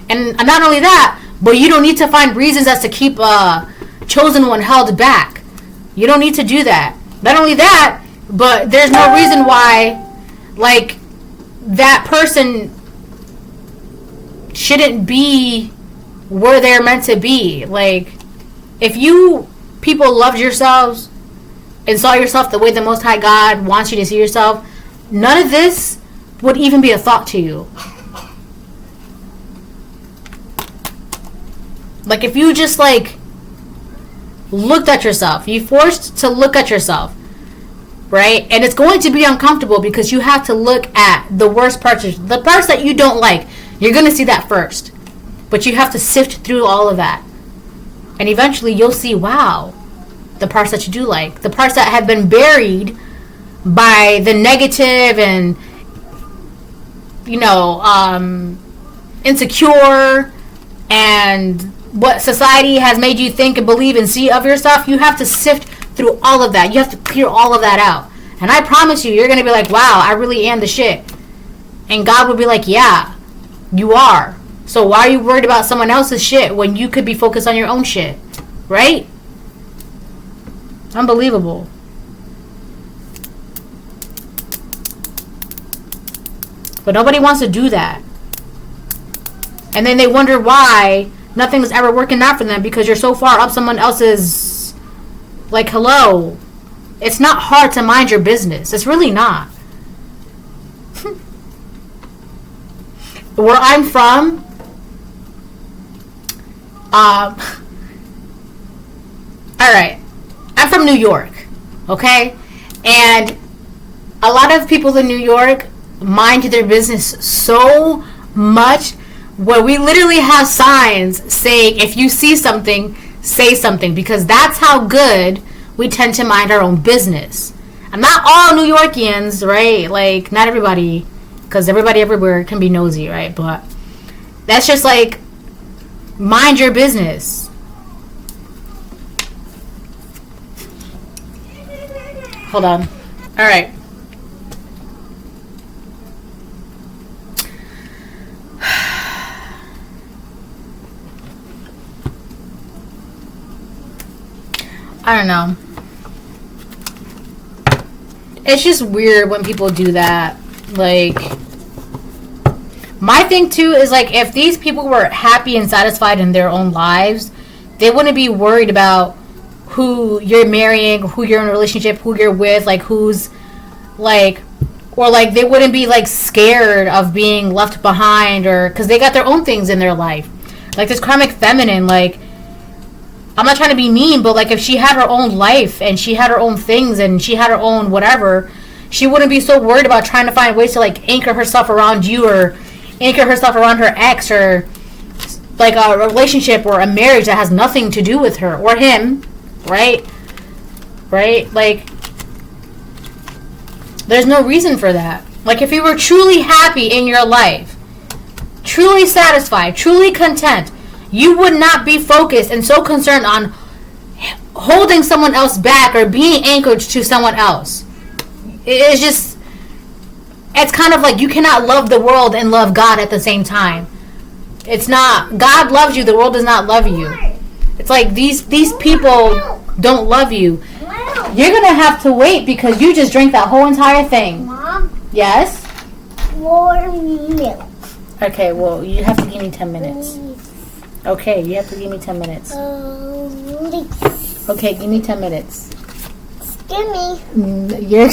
And not only that, but you don't need to find reasons as to keep a chosen one held back. You don't need to do that. Not only that, But there's no reason why, like, that person shouldn't be where they're meant to be. Like, if you people loved yourselves and saw yourself the way the Most High God wants you to see yourself, none of this would even be a thought to you. Like, if you just, like, looked at yourself, you forced to look at yourself, right? And it's going to be uncomfortable because you have to look at the worst parts, the parts that you don't like. You're going to see that first. But you have to sift through all of that. And eventually you'll see, wow, the parts that you do like. The parts that have been buried by the negative and, you know, insecure and what society has made you think and believe and see of yourself. You have to sift through all of that. You have to clear all of that out. And I promise you, you're going to be like, wow, I really am the shit. And God will be like, yeah, you are. So why are you worried about someone else's shit when you could be focused on your own shit? Right? Unbelievable. But nobody wants to do that. And then they wonder why nothing's ever working out for them because you're so far up someone else's, like, hello. It's not hard to mind your business. It's really not. Where I'm from, alright, I'm from New York, okay? And a lot of people in New York mind their business so much where we literally have signs saying, if you see something, say something, because that's how good we tend to mind our own business. And not all New Yorkians, right? Like, not everybody, because everybody everywhere can be nosy, right? But that's just like, mind your business. Hold on. All right. I don't know. It's just weird when people do that. Like, my thing too is, like, if these people were happy and satisfied in their own lives, they wouldn't be worried about who you're marrying, who you're in a relationship, who you're with, like, who's, like, or, like, they wouldn't be, like, scared of being left behind, or, because they got their own things in their life. Like, this karmic feminine, like, I'm not trying to be mean, but, like, if she had her own life and she had her own things and she had her own whatever, she wouldn't be so worried about trying to find ways to, like, anchor herself around you or anchor herself around her ex or, like, a relationship or a marriage that has nothing to do with her or him, right? Right? Like, there's no reason for that. Like, if you were truly happy in your life, truly satisfied, truly content, you would not be focused and so concerned on holding someone else back or being anchored to someone else. It's just, it's kind of like you cannot love the world and love God at the same time. It's not, God loves you, the world does not love you. It's like these people don't love you. You're going to have to wait because you just drank that whole entire thing. Mom? Yes? More milk. Okay, well, you have to give me 10 minutes. Please. Okay, you have to give me 10 minutes. Please. Okay, give me 10 minutes. Give me. You're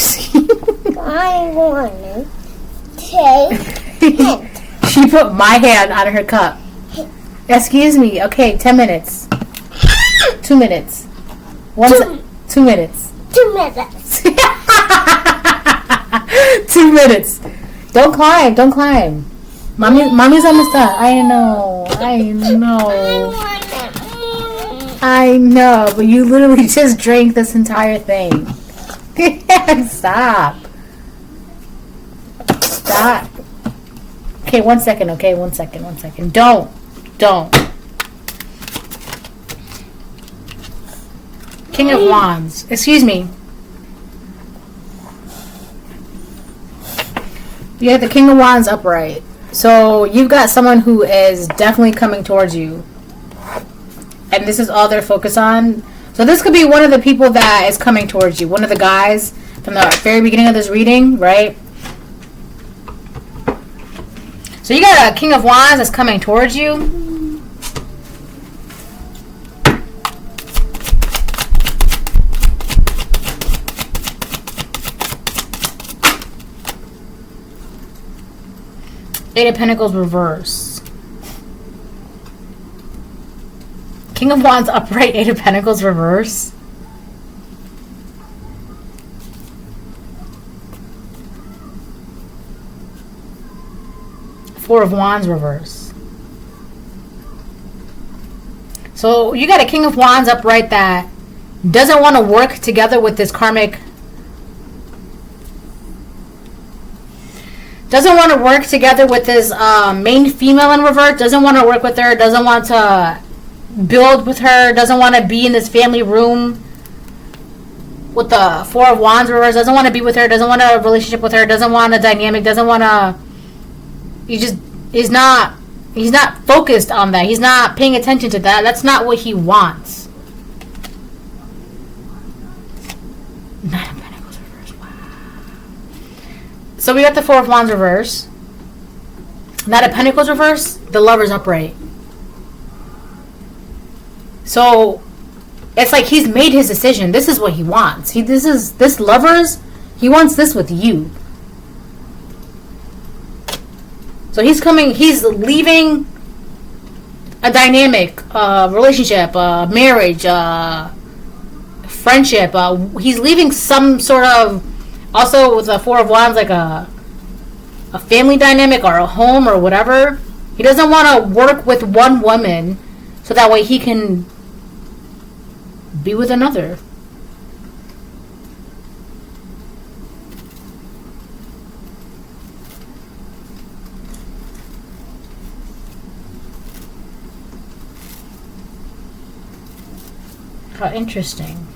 I want to take it. She put my hand on her cup. Excuse me. Okay, 10 minutes. 2 minutes. 2 minutes. 2 minutes. 2 minutes. Don't climb. Don't climb. Mommy's almost done. I know. I know. But you literally just drank this entire thing. Stop. Stop. Okay, 1 second. Okay, 1 second. 1 second. Don't. King of Wands. Excuse me. You have the King of Wands upright. So you've got someone who is definitely coming towards you. And this is all they're focused on. So this could be one of the people that is coming towards you. One of the guys. from the very beginning of this reading, right? So you got a King of Wands that's coming towards you. Eight of Pentacles reverse. King of Wands upright, Eight of Pentacles reverse. Four of Wands reverse. So you got a King of Wands upright that doesn't want to work together with this karmic. Doesn't want to work together with this main female in reverse. Doesn't want to work with her. Doesn't want to build with her. Doesn't want to be in this family room with the Four of Wands reverse. Doesn't want to be with her. Doesn't want a relationship with her. Doesn't want a dynamic. Doesn't want to. He's not focused on that. He's not paying attention to that. That's not what he wants. Nine of Pentacles reverse. Wow. So we got the Four of Wands reverse. Nine of Pentacles reverse. The Lover's upright. So it's like he's made his decision. This is what he wants. This Lover's. He wants this with you. So he's leaving a dynamic relationship, marriage, friendship. He's leaving some sort of, also with the Four of Wands, like a family dynamic or a home or whatever. He doesn't want to work with one woman so that way he can be with another. How interesting.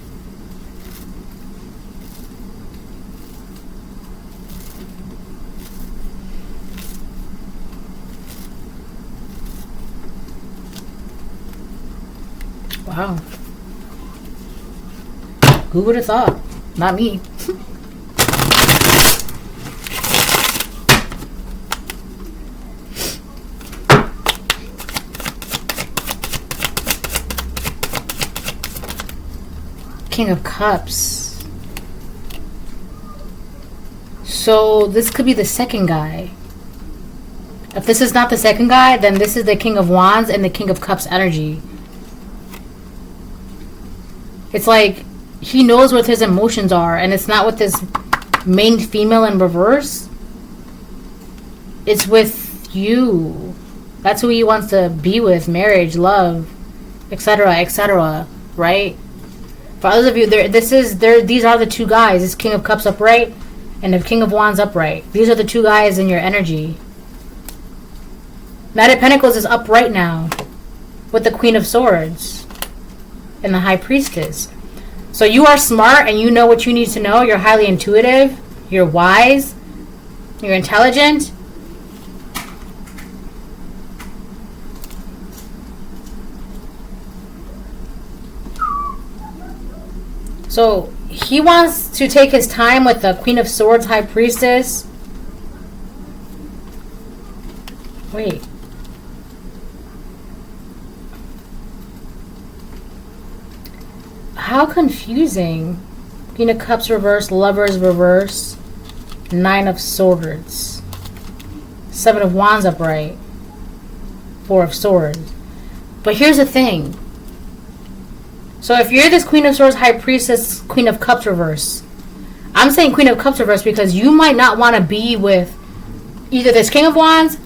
Wow. Who would have thought? Not me. King of Cups. So this could be the second guy. If this is not the second guy, then this is the King of Wands and the King of Cups energy. It's like he knows what his emotions are, and it's not with this main female in reverse. It's with you. That's who he wants to be with, marriage, love, etc., etc., right? For others of you, these are the two guys. This King of Cups upright and the King of Wands upright. These are the two guys in your energy. Knight of Pentacles is upright now with the Queen of Swords and the High Priestess. So you are smart and you know what you need to know. You're highly intuitive. You're wise. You're intelligent. So he wants to take his time with the Queen of Swords, High Priestess. Wait. How confusing. Queen of Cups reverse, Lovers reverse, Nine of Swords, Seven of Wands upright, Four of Swords. But here's the thing. So if you're this Queen of Swords, High Priestess, Queen of Cups reverse, I'm saying Queen of Cups reverse because you might not want to be with either this King of Wands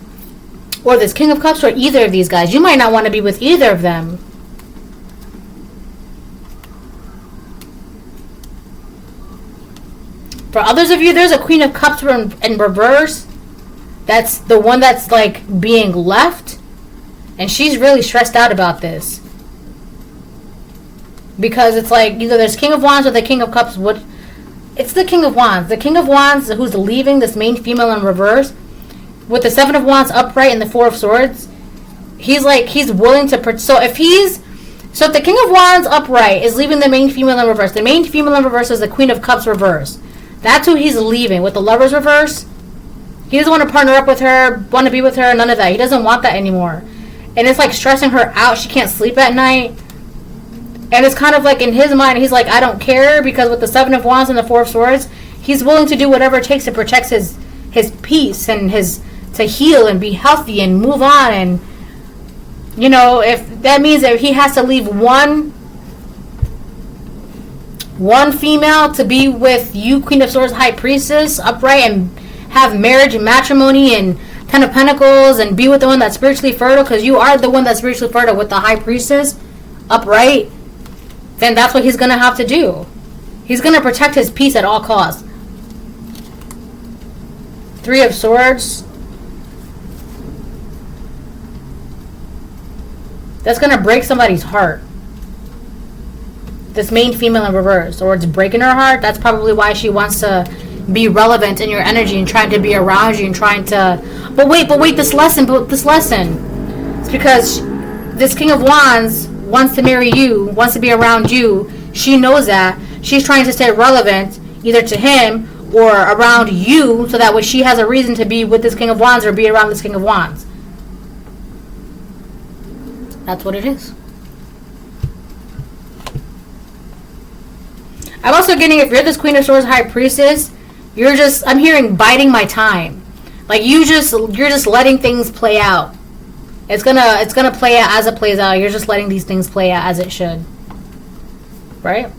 or this King of Cups or either of these guys. You might not want to be with either of them. For others of you, there's a Queen of Cups in reverse. That's the one that's like being left. And she's really stressed out about this. Because it's like either there's King of Wands or the King of Cups. It's the King of Wands. The King of Wands who's leaving this main female in reverse. With the Seven of Wands upright and the Four of Swords. He's willing to... So if the King of Wands upright is leaving the main female in reverse. The main female in reverse is the Queen of Cups reverse. That's who he's leaving. With the Lovers reverse, he doesn't want to partner up with her, want to be with her, none of that. He doesn't want that anymore. And it's like stressing her out. She can't sleep at night. And it's kind of like in his mind, he's like, I don't care, because with the Seven of Wands and the Four of Swords, he's willing to do whatever it takes to protect his peace and to heal and be healthy and move on. And, you know, if that means that he has to leave one female to be with you, Queen of Swords, High Priestess, upright, and have marriage and matrimony and Ten of Pentacles, and be with the one that's spiritually fertile, because you are the one that's spiritually fertile with the High Priestess, upright, then that's what he's going to have to do. He's going to protect his peace at all costs. Three of Swords. That's going to break somebody's heart. This main female in reverse, or it's breaking her heart. That's probably why she wants to be relevant in your energy and trying to be around you and trying to... But wait, this lesson. It's because this King of Wands wants to marry you, wants to be around you. She knows that. She's trying to stay relevant either to him or around you, so that way she has a reason to be with this King of Wands or be around this King of Wands. That's what it is. I'm also getting, if you're this Queen of Swords High Priestess, you're just, I'm hearing biding my time. Like you're just letting things play out. It's gonna play out as it plays out. You're just letting these things play out as it should. Right?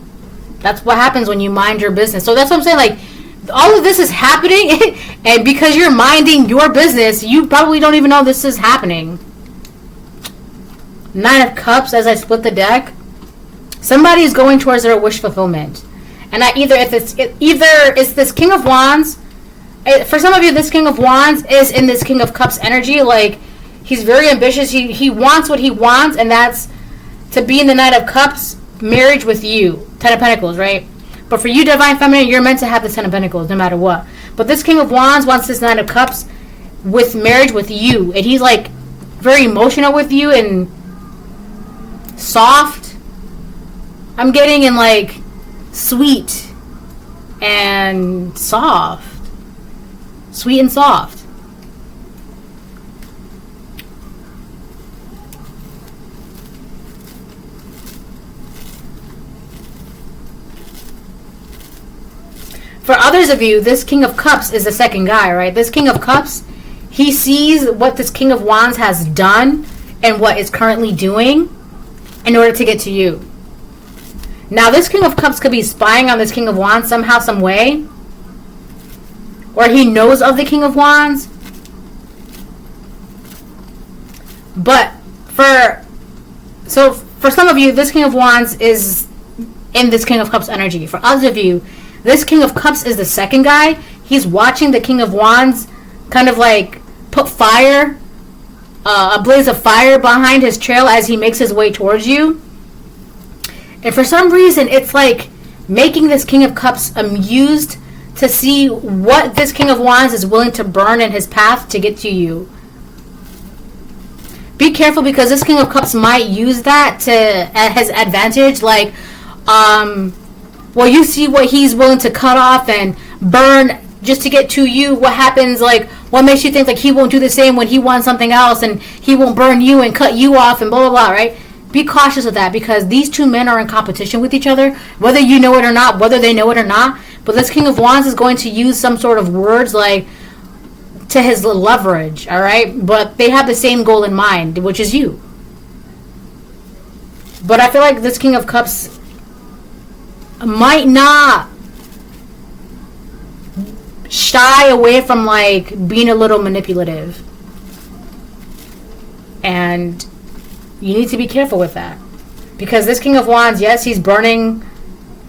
That's what happens when you mind your business. So that's what I'm saying, like, all of this is happening, and because you're minding your business, you probably don't even know this is happening. Nine of Cups, as I split the deck. Somebody is going towards their wish fulfillment. And either it's this King of Wands. For some of you, this King of Wands is in this King of Cups energy. Like, he's very ambitious. He wants what he wants, and that's to be in the Knight of Cups, marriage with you. Ten of Pentacles, right? But for you, Divine Feminine, you're meant to have the Ten of Pentacles no matter what. But this King of Wands wants this Knight of Cups with marriage with you. And he's like very emotional with you and soft. I'm getting in like sweet and soft. Sweet and soft. For others of you, this King of Cups is the second guy, right? This King of Cups, he sees what this King of Wands has done and what is currently doing in order to get to you. Now, this King of Cups could be spying on this King of Wands somehow, some way. Or he knows of the King of Wands. But for some of you, this King of Wands is in this King of Cups energy. For others of you, this King of Cups is the second guy. He's watching the King of Wands kind of like put fire, a blaze of fire behind his trail as he makes his way towards you. And for some reason, it's like making this King of Cups amused to see what this King of Wands is willing to burn in his path to get to you. Be careful, because this King of Cups might use that at his advantage. Like, well, you see what he's willing to cut off and burn just to get to you. What happens, like, what makes you think like he won't do the same when he wants something else, and he won't burn you and cut you off and blah, blah, blah, right? Be cautious of that, because these two men are in competition with each other, whether you know it or not, whether they know it or not. But this King of Wands is going to use some sort of words like to his leverage, all right? But they have the same goal in mind, which is you. But I feel like this King of Cups might not shy away from like being a little manipulative. And you need to be careful with that. Because this King of Wands, yes, he's burning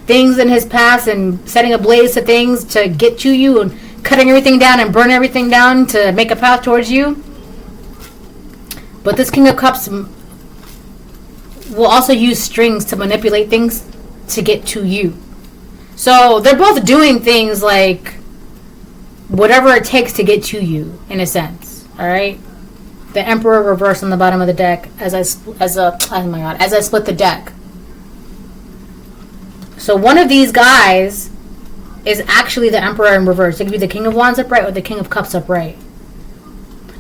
things in his past and setting ablaze to things to get to you and cutting everything down and burning everything down to make a path towards you. But this King of Cups will also use strings to manipulate things to get to you. So they're both doing things like whatever it takes to get to you, in a sense. All right. The Emperor reversed on the bottom of the deck as I split the deck. So one of these guys is actually the Emperor in reverse. It could be the King of Wands upright or the King of Cups upright.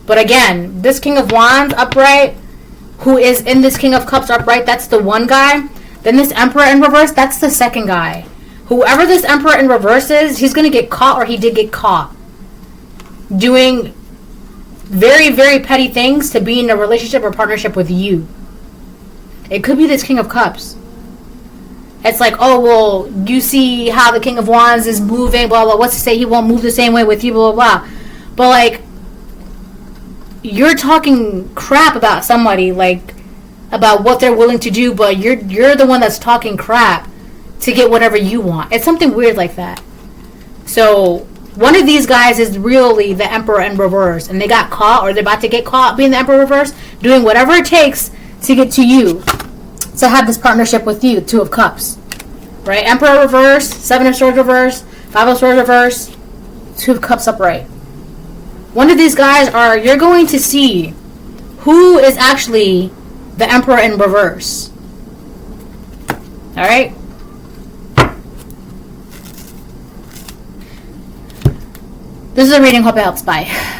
But again, this King of Wands upright, who is in this King of Cups upright, that's the one guy. Then this Emperor in reverse, that's the second guy. Whoever this Emperor in reverse is, he's going to get caught, or he did get caught doing very, very petty things to be in a relationship or partnership with you. It could be this King of Cups. It's like, oh, well, you see how the King of Wands is moving, blah, blah. What's to say he won't move the same way with you, blah, blah, blah. But, like, you're talking crap about somebody, like, about what they're willing to do, but you're the one that's talking crap to get whatever you want. It's something weird like that. So, one of these guys is really the Emperor in reverse, and they got caught, or they're about to get caught being the Emperor reverse, doing whatever it takes to get to you, to have this partnership with you, Two of Cups. Right? Emperor reverse, Seven of Swords reverse, Five of Swords reverse, Two of Cups upright. One of these guys you're going to see who is actually the Emperor in reverse. Alright? This is a reading. Hope it helps. Bye.